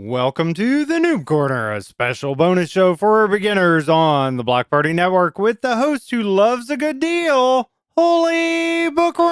Welcome to the Noob Corner, a special bonus show for beginners on the Block Party Network with the host who loves a good deal, HolyBookworm!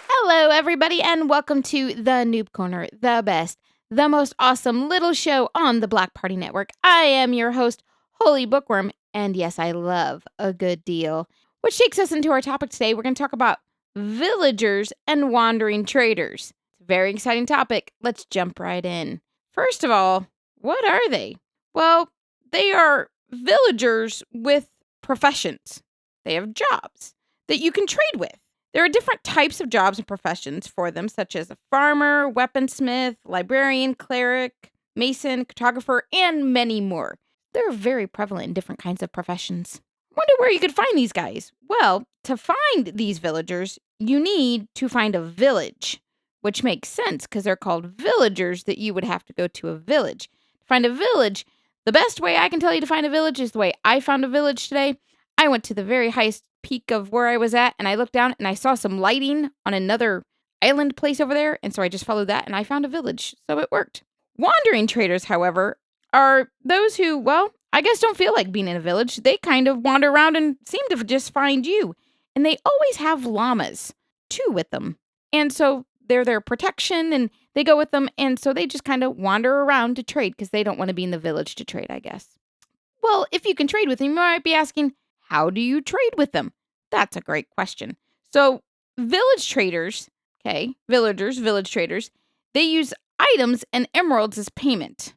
Hello, everybody, and welcome to the Noob Corner, the best, the most awesome little show on the Block Party Network. I am your host, HolyBookworm, and yes, I love a good deal. Which takes us into our topic today. We're going to talk about villagers and wandering traders. It's a very exciting topic. Let's jump right in. First of all, what are they? Well, they are villagers with professions. They have jobs that you can trade with. There are different types of jobs and professions for them, such as a farmer, weaponsmith, librarian, cleric, mason, cartographer, and many more. They're very prevalent in different kinds of professions. Wonder where you could find these guys. Well, to find these villagers, you need to find a village, which makes sense because they're called villagers that you would have to go to a village. To find a village, the best way I can tell you to find a village is the way I found a village today. I went to the very highest peak of where I was at, and I looked down and I saw some lighting on another island place over there, and so I just followed that and I found a village, so it worked. Wandering traders, however, are those who, well, I guess don't feel like being in a village. They kind of wander around and seem to just find you, and they always have llamas, too, with them, and so they're their protection, and they go with them, and so they just kind of wander around to trade because they don't want to be in the village to trade, I guess. Well, if you can trade with them, you might be asking, how do you trade with them? That's a great question. So, village traders, villagers, village traders, they use items and emeralds as payment.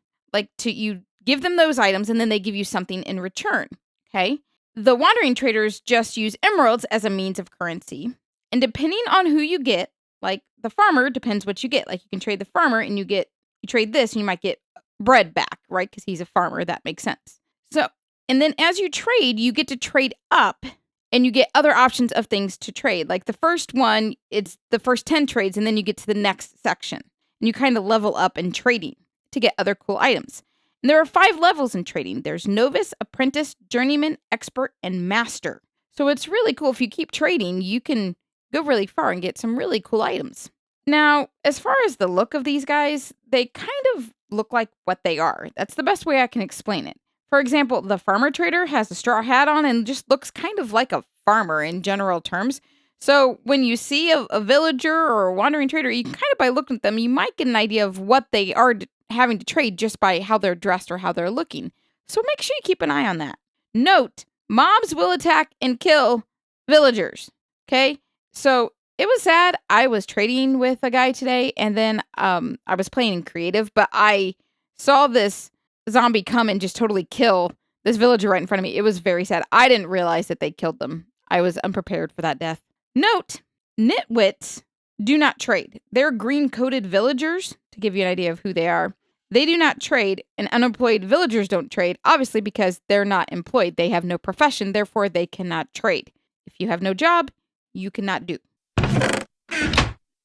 You give them those items and then they give you something in return, okay? The wandering traders just use emeralds as a means of currency. And depending on who you get, like the farmer depends what you get. Like you can trade the farmer and you trade this and you might get bread back, right? Because he's a farmer. That makes sense. So, and then as you trade, you get to trade up and you get other options of things to trade. Like the first one, it's the first 10 trades, and then you get to the next section. And you kind of level up in trading to get other cool items. And there are 5 levels in trading. There's novice, apprentice, journeyman, expert, and master. So it's really cool. If you keep trading, you can go really far and get some really cool items. Now, as far as the look of these guys, they kind of look like what they are. That's the best way I can explain it. For example, the farmer trader has a straw hat on and just looks kind of like a farmer in general terms. So when you see a villager or a wandering trader, you can kind of, by looking at them, you might get an idea of what they are having to trade just by how they're dressed or how they're looking. So make sure you keep an eye on that. Note, mobs will attack and kill villagers. Okay? So it was sad. I was trading with a guy today, and then I was playing in creative, but I saw this zombie come and just totally kill this villager right in front of me. It was very sad. I didn't realize that they killed them. I was unprepared for that death. Note, nitwits do not trade. They're green-coated villagers, to give you an idea of who they are. They do not trade, and unemployed villagers don't trade, obviously because they're not employed. They have no profession, therefore they cannot trade. If you have no job, you cannot do.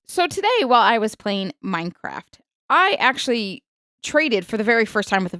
So today, while I was playing Minecraft, I actually traded for the very first time with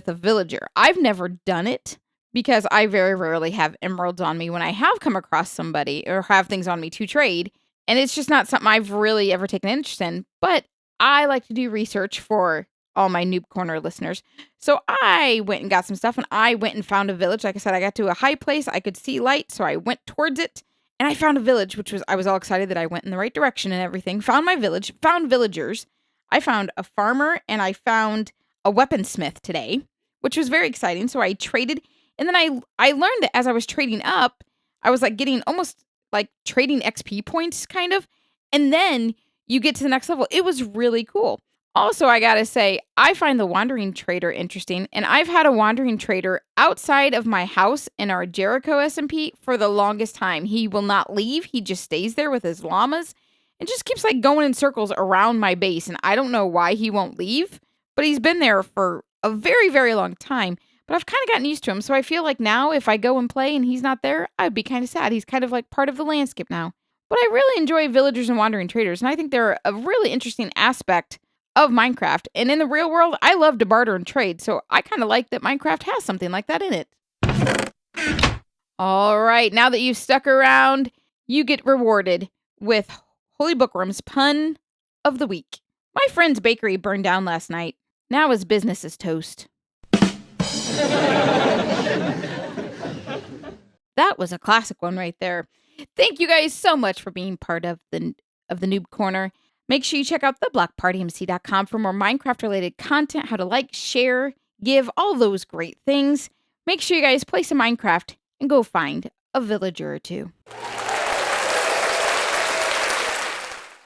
a villager. I've never done it because I very rarely have emeralds on me when I have come across somebody or have things on me to trade. And it's just not something I've really ever taken interest in. But I like to do research for all my Noob Corner listeners. So I went and got some stuff and I went and found a village. Like I said, I got to a high place. I could see light. So I went towards it and I found a village, I was all excited that I went in the right direction and everything. Found my village, found villagers. I found a farmer and I found a weaponsmith today, which was very exciting. So I traded, and then I learned that as I was trading up, I was like getting almost like trading XP points kind of, and then you get to the next level. It was really cool. Also, I gotta say, I find the wandering trader interesting, and I've had a wandering trader outside of my house in our Jericho SMP for the longest time. He will not leave. He just stays there with his llamas. It just keeps like going in circles around my base, and I don't know why he won't leave, but he's been there for a very, very long time. But I've kind of gotten used to him, so I feel like now if I go and play and he's not there, I'd be kind of sad. He's kind of like part of the landscape now. But I really enjoy villagers and wandering traders, and I think they're a really interesting aspect of Minecraft. And in the real world, I love to barter and trade, so I kind of like that Minecraft has something like that in it. All right, now that you've stuck around, you get rewarded with HolyBookworm's pun of the week. My friend's bakery burned down last night. Now his business is toast. That was a classic one right there. Thank you guys so much for being part of the Noob Corner. Make sure you check out theblockpartymc.com for more Minecraft-related content, how to like, share, give, all those great things. Make sure you guys play some Minecraft and go find a villager or two.